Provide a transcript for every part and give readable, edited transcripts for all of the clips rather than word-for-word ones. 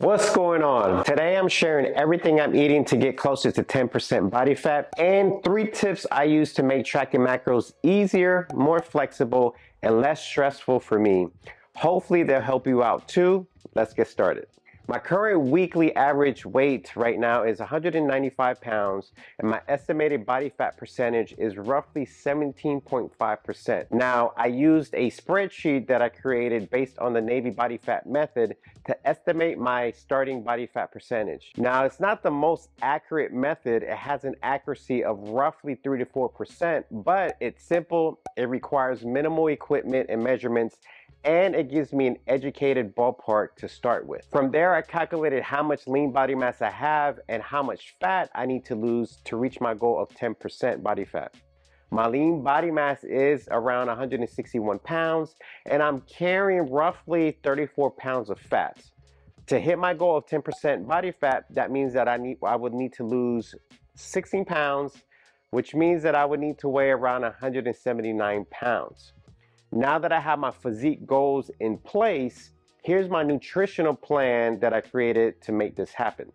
What's going on? Today I'm sharing everything I'm eating to get closer to 10% body fat and 3 tips I use to make tracking macros easier, more flexible, and less stressful for me. Hopefully they'll help you out too. Let's get started. My current weekly average weight right now is 195 pounds and my estimated body fat percentage is roughly 17.5%. Now, I used a spreadsheet that I created based on the Navy body fat method to estimate my starting body fat percentage. Now, it's not the most accurate method. It has an accuracy of roughly 3 to 4%, but it's simple. It requires minimal equipment and measurements, and it gives me an educated ballpark to start with. From there, I calculated how much lean body mass I have and how much fat I need to lose to reach my goal of 10% body fat. My lean body mass is around 161 pounds, and I'm carrying roughly 34 pounds of fat. To hit my goal of 10% body fat, that means that I would need to lose 16 pounds, which means that I would need to weigh around 179 pounds. Now that I have my physique goals in place, here's my nutritional plan that I created to make this happen.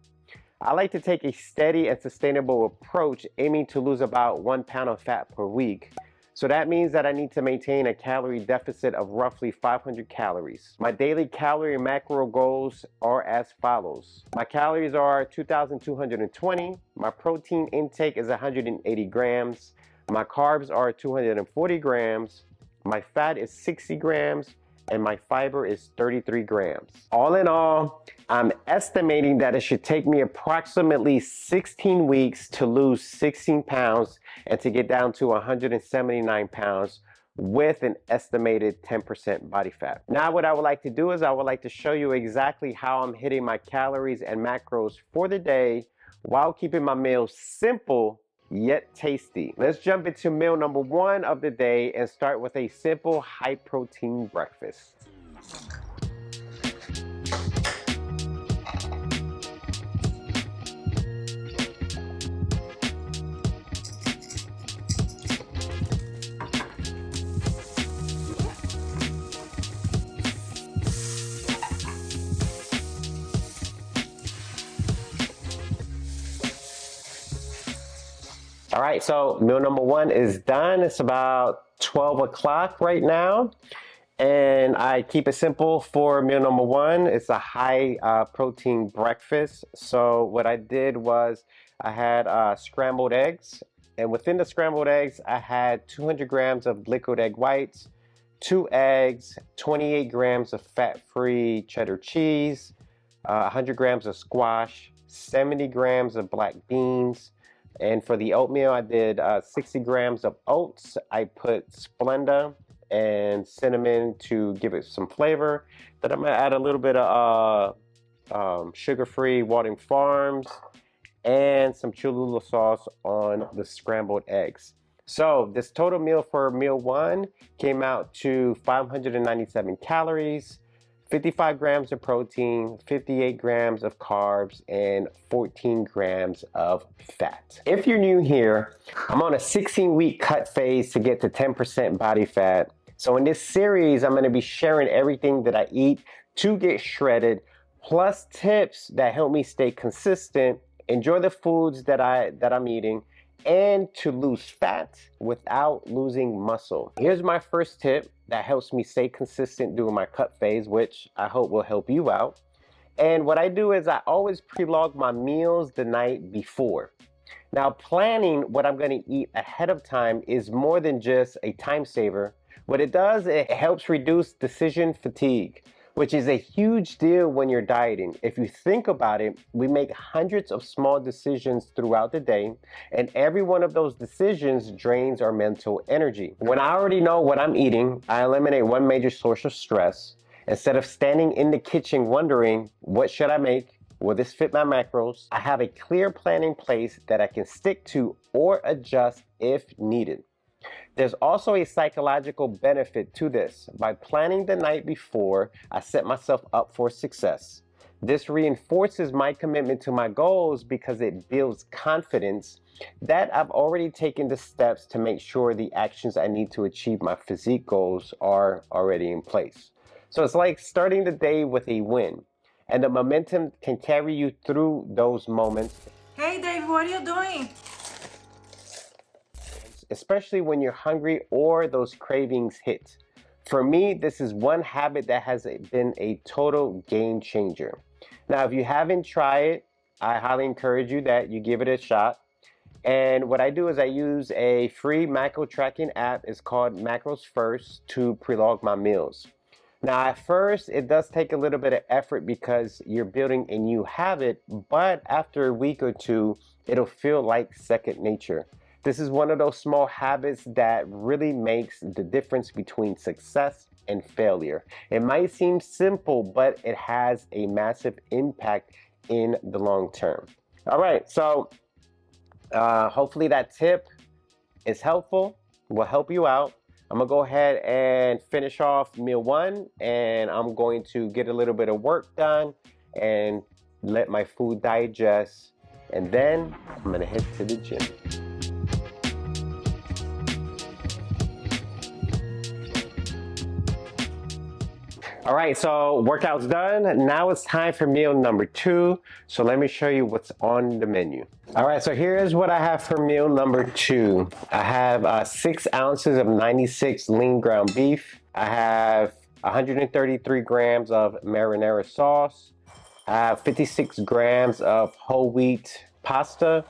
I like to take a steady and sustainable approach, aiming to lose about 1 pound of fat per week. So that means that I need to maintain a calorie deficit of roughly 500 calories. My daily calorie and macro goals are as follows. My calories are 2,220. My protein intake is 180 grams. My carbs are 240 grams. My fat is 60 grams and my fiber is 33 grams. All in all, I'm estimating that it should take me approximately 16 weeks to lose 16 pounds and to get down to 179 pounds with an estimated 10% body fat. Now what I would like to do is I would like to show you exactly how I'm hitting my calories and macros for the day while keeping my meals simple yet tasty. Let's jump into meal number 1 of the day and start with a simple high protein breakfast. All right, so meal number 1 is done. It's about 12 o'clock right now. And I keep it simple for meal number 1. It's a high protein breakfast. So what I did was I had scrambled eggs. And within the scrambled eggs, I had 200 grams of liquid egg whites, 2 eggs, 28 grams of fat-free cheddar cheese, 100 grams of squash, 70 grams of black beans. And for the oatmeal, I did 60 grams of oats. I put Splenda and cinnamon to give it some flavor. Then I'm gonna add a little bit of sugar-free Walden Farms and some Cholula sauce on the scrambled eggs. So this total meal for meal 1 came out to 597 calories, 55 grams of protein, 58 grams of carbs, and 14 grams of fat. If you're new here, I'm on a 16-week cut phase to get to 10% body fat. So in this series, I'm gonna be sharing everything that I eat to get shredded, plus tips that help me stay consistent, enjoy the foods that I'm eating, and to lose fat without losing muscle. Here's my first tip that helps me stay consistent during my cut phase, which I hope will help you out. And what I do is I always pre-log my meals the night before. Now, planning what I'm gonna eat ahead of time is more than just a time saver. What it does, it helps reduce decision fatigue, which is a huge deal when you're dieting. If you think about it, we make hundreds of small decisions throughout the day, and every one of those decisions drains our mental energy. When I already know what I'm eating, I eliminate one major source of stress. Instead of standing in the kitchen wondering, what should I make? Will this fit my macros? I have a clear plan in place that I can stick to or adjust if needed. There's also a psychological benefit to this. By planning the night before, I set myself up for success. This reinforces my commitment to my goals because it builds confidence that I've already taken the steps to make sure the actions I need to achieve my physique goals are already in place. So it's like starting the day with a win. and the momentum can carry you through those moments. Hey Dave, what are you doing? Especially when you're hungry or those cravings hit. For me, this is one habit that has been a total game changer. Now, if you haven't tried it, I highly encourage you that you give it a shot. And what I do is I use a free macro tracking app. It's called Macros First to pre-log my meals. Now, at first, it does take a little bit of effort because you're building a new habit, but after a week or two, it'll feel like second nature. This is one of those small habits that really makes the difference between success and failure. It might seem simple, but it has a massive impact in the long term. All right, so hopefully that tip is helpful, will help you out. I'm gonna go ahead and finish off meal one, and I'm going to get a little bit of work done and let my food digest, and then I'm gonna head to the gym. All right, so workout's done. Now it's time for meal number two. So let me show you what's on the menu. All right, so here's what I have for meal number two. I have 6 ounces of 96 lean ground beef. I have 133 grams of marinara sauce. I have 56 grams of whole wheat pasta,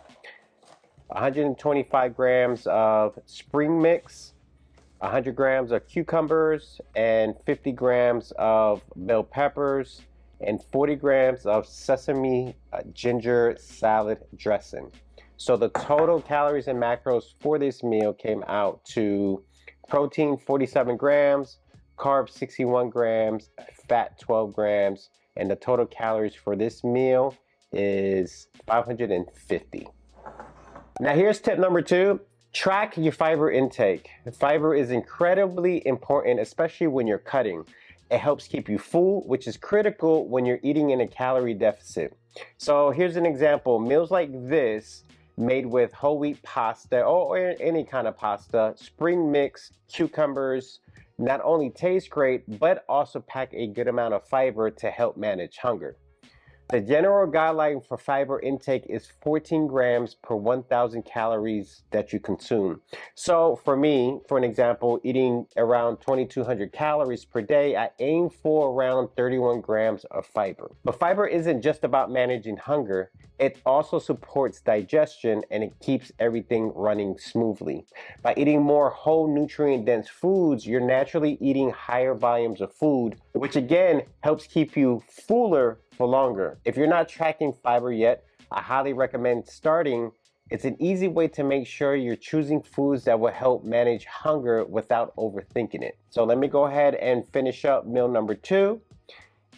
125 grams of spring mix, 100 grams of cucumbers, and 50 grams of bell peppers, and 40 grams of sesame ginger salad dressing. So the total calories and macros for this meal came out to protein 47 grams, carbs 61 grams, fat 12 grams, and the total calories for this meal is 550. Now here's tip number two. Track your fiber intake. Fiber is incredibly important, especially when you're cutting. It helps keep you full, which is critical when you're eating in a calorie deficit. So here's an example. Meals like this, made with whole wheat pasta or any kind of pasta, spring mix, cucumbers, not only taste great, but also pack a good amount of fiber to help manage hunger. The general guideline for fiber intake is 14 grams per 1,000 calories that you consume. So for me, for an example, eating around 2,200 calories per day, I aim for around 31 grams of fiber. But fiber isn't just about managing hunger. It also supports digestion and it keeps everything running smoothly. By eating more whole nutrient-dense foods, you're naturally eating higher volumes of food, which again helps keep you fuller for longer. If you're not tracking fiber yet, I highly recommend starting. It's an easy way to make sure you're choosing foods that will help manage hunger without overthinking it. So let me go ahead and finish up meal number two.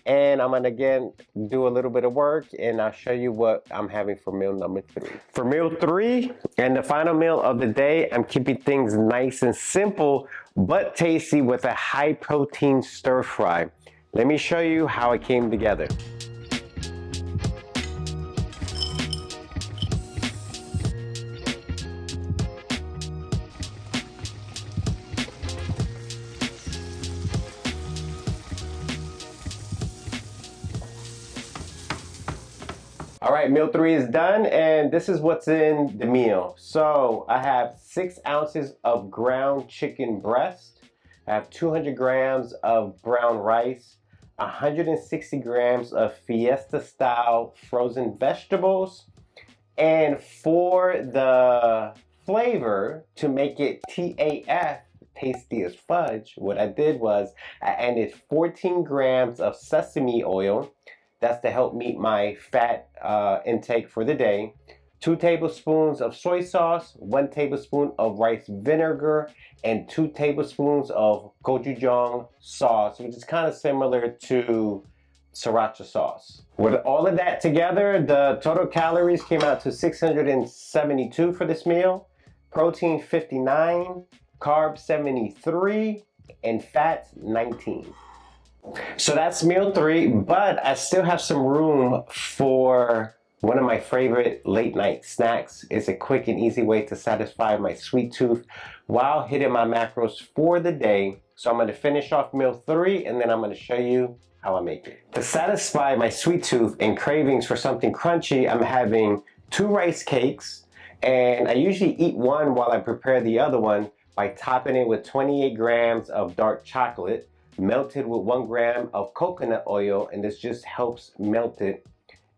And I'm gonna again do a little bit of work and I'll show you what I'm having for meal number three. For meal three and the final meal of the day, I'm keeping things nice and simple but tasty with a high protein stir fry. Let me show you how it came together. All right, meal three is done, and this is what's in the meal. So I have 6 ounces of ground chicken breast. I have 200 grams of brown rice, 160 grams of Fiesta style frozen vegetables. And for the flavor, to make it TAF, tasty as fudge, what I did was I added 14 grams of sesame oil. That's to help meet my fat intake for the day. 2 tablespoons of soy sauce, 1 tablespoon of rice vinegar, and 2 tablespoons of gochujang sauce, which is kind of similar to sriracha sauce. With all of that together, the total calories came out to 672 for this meal. Protein 59, carbs 73, and fats 19. So that's meal three, but I still have some room for one of my favorite late night snacks. It's a quick and easy way to satisfy my sweet tooth while hitting my macros for the day. So I'm going to finish off meal three and then I'm going to show you how how I make it. To satisfy my sweet tooth and cravings for something crunchy, I'm having 2 rice cakes, and I usually eat one while I prepare the other one by topping it with 28 grams of dark chocolate, melted with 1 gram of coconut oil, and this just helps melt it,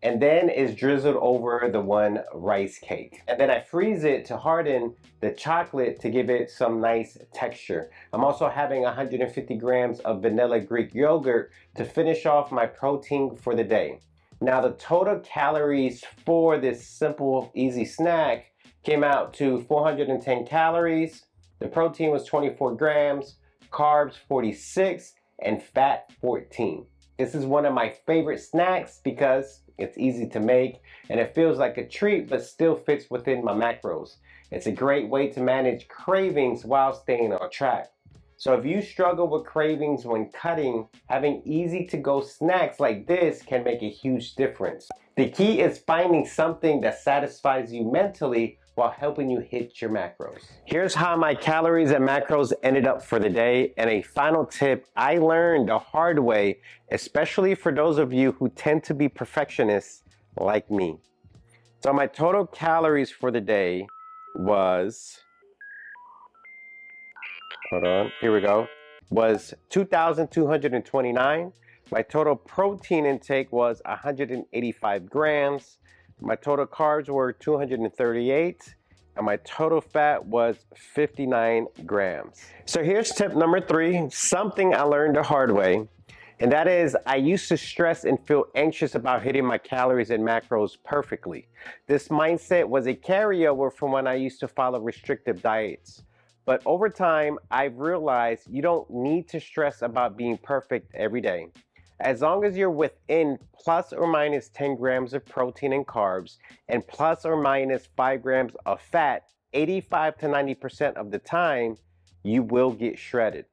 and then is drizzled over the 1 rice cake. And then I freeze it to harden the chocolate to give it some nice texture. I'm also having 150 grams of vanilla Greek yogurt to finish off my protein for the day. Now the total calories for this simple, easy snack came out to 410 calories. The protein was 24 grams, carbs 46, and fat 14. This is one of my favorite snacks because it's easy to make and it feels like a treat but still fits within my macros. It's a great way to manage cravings while staying on track. So if you struggle with cravings when cutting, having easy to go snacks like this can make a huge difference. The key is finding something that satisfies you mentally while helping you hit your macros. Here's how my calories and macros ended up for the day, and a final tip I learned the hard way, especially for those of you who tend to be perfectionists like me. So my total calories for the day was, hold on, here we go, was 2,229. My total protein intake was 185 grams. My total carbs were 238, and my total fat was 59 grams. So here's tip number 3, something I learned the hard way. And that is, I used to stress and feel anxious about hitting my calories and macros perfectly. This mindset was a carryover from when I used to follow restrictive diets. But over time, I've realized you don't need to stress about being perfect every day. As long as you're within plus or minus 10 grams of protein and carbs and plus or minus 5 grams of fat, 85 to 90% of the time, you will get shredded.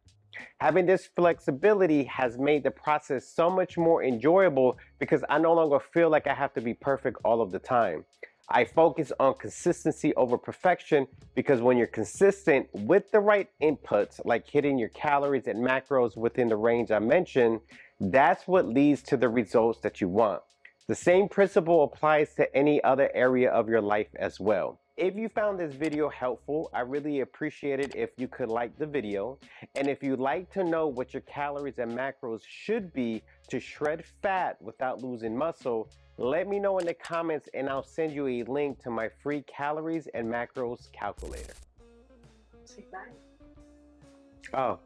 Having this flexibility has made the process so much more enjoyable because I no longer feel like I have to be perfect all of the time. I focus on consistency over perfection because when you're consistent with the right inputs, like hitting your calories and macros within the range I mentioned, that's what leads to the results that you want. The same principle applies to any other area of your life as well. If you found this video helpful, I really appreciate it if you could like the video. And if you'd like to know what your calories and macros should be to shred fat without losing muscle, let me know in the comments and I'll send you a link to my free calories and macros calculator. Say bye. Oh.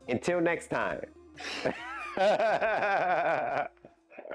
Until next time.